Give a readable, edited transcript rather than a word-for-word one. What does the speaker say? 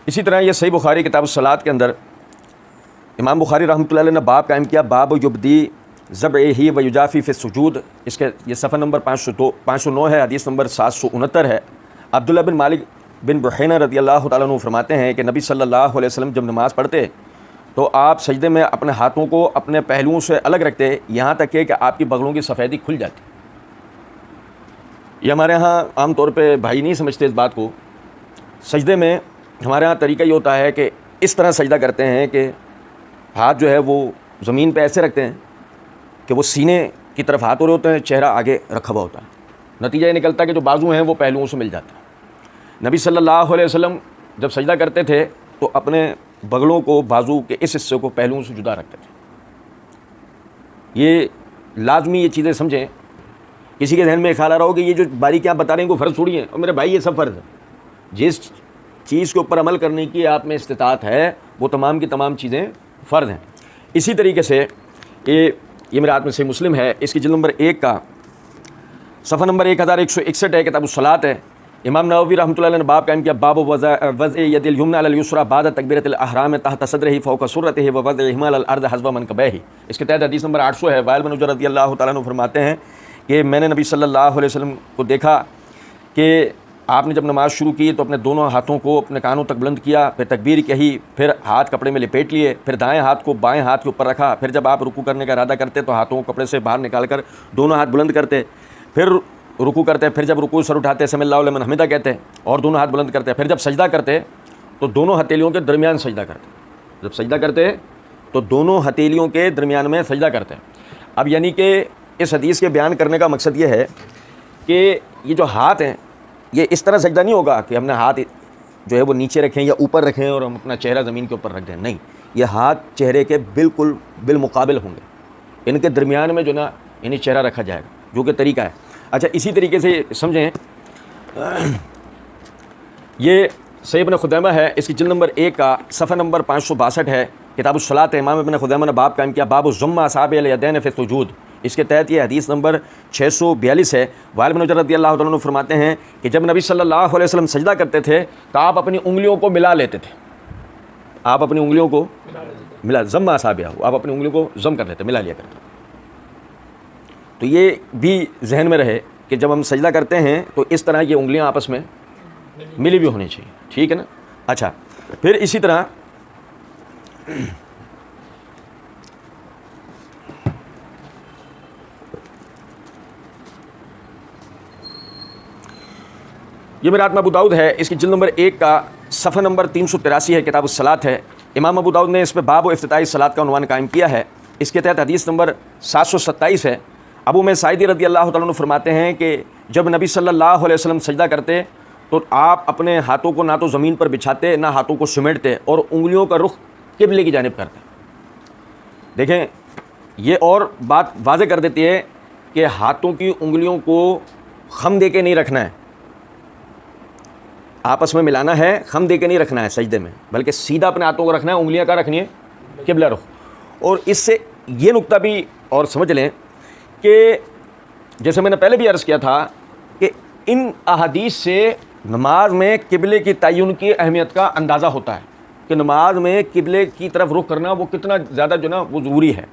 اسی طرح یہ صحیح بخاری کتاب الصلاۃ کے اندر امام بخاری رحمۃ اللہ علیہ نے باب قائم کیا، باب یبدی ذبحہ و یجافی فی السجود، اس کے یہ صفحہ نمبر 509 ہے، حدیث نمبر 769 ہے۔ عبداللہ بن مالک بن بحینہ رضی اللہ تعالیٰ عنہ فرماتے ہیں کہ نبی صلی اللہ علیہ وسلم جب نماز پڑھتے تو آپ سجدے میں اپنے ہاتھوں کو اپنے پہلوؤں سے الگ رکھتے، یہاں تک کہ آپ کی بغلوں کی سفیدی کھل جاتی۔ یہ ہمارے ہاں عام طور پہ بھائی نہیں سمجھتے اس بات کو۔ سجدے میں ہمارے ہاں طریقہ یہ ہوتا ہے کہ اس طرح سجدہ کرتے ہیں کہ ہاتھ جو ہے وہ زمین پہ ایسے رکھتے ہیں کہ وہ سینے کی طرف ہاتھ ہو رہے ہوتے ہیں، چہرہ آگے رکھا ہوا ہوتا ہے۔ نتیجہ یہ نکلتا ہے کہ جو بازو ہیں وہ پہلوؤں سے مل جاتے ہیں۔ نبی صلی اللہ علیہ وسلم جب سجدہ کرتے تھے تو اپنے بغلوں کو، بازو کے اس حصے کو پہلوؤں سے جدا رکھتے تھے۔ یہ لازمی یہ چیزیں سمجھیں۔ کسی کے ذہن میں خیال آ رہا ہو کہ یہ جو باریکیاں آپ بتا رہے ہیں کوئی فرض تھوڑی ہیں، اور میرے بھائی یہ سب فرض ہے۔ جس چیز کے اوپر عمل کرنے کی آپ میں استطاعت ہے وہ تمام کی تمام چیزیں فرض ہیں۔ اسی طریقے سے یہ میرے ہاتھ میں صحیح مسلم ہے، اس کی جلد نمبر 1 کا صفحہ نمبر 1161 ہے، کتاب الصلاۃ ہے۔ امام نووی رحمۃ اللہ علیہ نے باب قائم کیا، باب وضع ید الیمنی علی الیسری بعد تکبیرۃ الاحرام تحت صدرہ فوق سرتہ ووضعہما علی الارض حذو منکبیہ، اس کے تحت حدیث نمبر 800 ہے۔ وائل بن حجر رضی اللہ تعالیٰ عنہ فرماتے ہیں کہ میں نے نبی صلی اللہ علیہ وسلم کو دیکھا کہ آپ نے جب نماز شروع کی تو اپنے دونوں ہاتھوں کو اپنے کانوں تک بلند کیا، پھر تکبیر کہی، پھر ہاتھ کپڑے میں لپیٹ لیے، پھر دائیں ہاتھ کو بائیں ہاتھ کے اوپر رکھا، پھر جب آپ رکوع کرنے کا ارادہ کرتے تو ہاتھوں کو کپڑے سے باہر نکال کر دونوں ہاتھ بلند کرتے، پھر رکوع کرتے، پھر جب رکوع سر اٹھاتے سمی اللہ لمن حمدہ کہتے اور دونوں ہاتھ بلند کرتے، پھر جب سجدہ کرتے تو دونوں ہتھیلیوں کے درمیان سجدہ کرتے، جب سجدہ کرتے تو دونوں ہتھیلیوں کے درمیان میں سجدہ کرتے۔ اب یعنی کہ اس حدیث کے بیان کرنے کا مقصد یہ ہے کہ یہ جو ہاتھ ہیں یہ اس طرح سجدہ نہیں ہوگا کہ ہم نے ہاتھ جو ہے وہ نیچے رکھیں یا اوپر رکھیں اور ہم اپنا چہرہ زمین کے اوپر رکھ دیں، نہیں، یہ ہاتھ چہرے کے بالکل بالمقابل ہوں گے، ان کے درمیان میں جو نا یعنی چہرہ رکھا جائے گا، جو کہ طریقہ ہے۔ اچھا، اسی طریقے سے سمجھیں، یہ صحیح ابن خزیمہ ہے، اس کی جلد نمبر 1 کا صفحہ نمبر 562 ہے، کتاب الصلاۃ ہے۔ امام ابن خزیمہ نے باب قائم کیا، باب ضم اصابع الیدین فی السجود، اس کے تحت یہ حدیث نمبر 642 ہے۔ وائل بن حجر رضی اللہ تعالیٰ عنہ فرماتے ہیں کہ جب نبی صلی اللہ علیہ وسلم سجدہ کرتے تھے تو آپ اپنی انگلیوں کو ملا لیتے تھے، آپ اپنی انگلیوں کو ضم اصابع، آپ اپنی انگلیوں کو ضم کر لیتے، ملا لیا کرتے۔ تو یہ بھی ذہن میں رہے کہ جب ہم سجدہ کرتے ہیں تو اس طرح یہ انگلیاں آپس میں ملی بھی ہونی چاہیے، ٹھیک ہے نا۔ اچھا، پھر اسی طرح یہ میرے ہاتھ میں ابو داؤد ہے، اس کی جلد نمبر 1 کا صفحہ نمبر 383 ہے، کتاب الصلاۃ ہے۔ امام ابو داؤد نے اس پہ باب و افتتاحی الصلاۃ کا عنوان قائم کیا ہے، اس کے تحت حدیث نمبر 727 ہے۔ ابو میں سعیدی رضی اللہ تعالیٰ عنہ فرماتے ہیں کہ جب نبی صلی اللہ علیہ وسلم سجدہ کرتے تو آپ اپنے ہاتھوں کو نہ تو زمین پر بچھاتے نہ ہاتھوں کو سمیٹتے، اور انگلیوں کا رخ قبلے کی جانب کرتے۔ دیکھیں، یہ اور بات واضح کر دیتی ہے کہ ہاتھوں کی انگلیوں کو خم دے کے نہیں رکھنا ہے، آپس میں ملانا ہے، خم دے کے نہیں رکھنا ہے سجدے میں، بلکہ سیدھا اپنے ہاتھوں کو رکھنا ہے، انگلیاں کا رکھنی ہے قبلہ رخ۔ اور اس سے یہ نقطہ بھی اور سمجھ لیں کہ جیسے میں نے پہلے بھی عرض کیا تھا کہ ان احادیث سے نماز میں قبلے کی تعین کی اہمیت کا اندازہ ہوتا ہے کہ نماز میں قبلے کی طرف رخ کرنا وہ کتنا زیادہ جو نا وہ ضروری ہے۔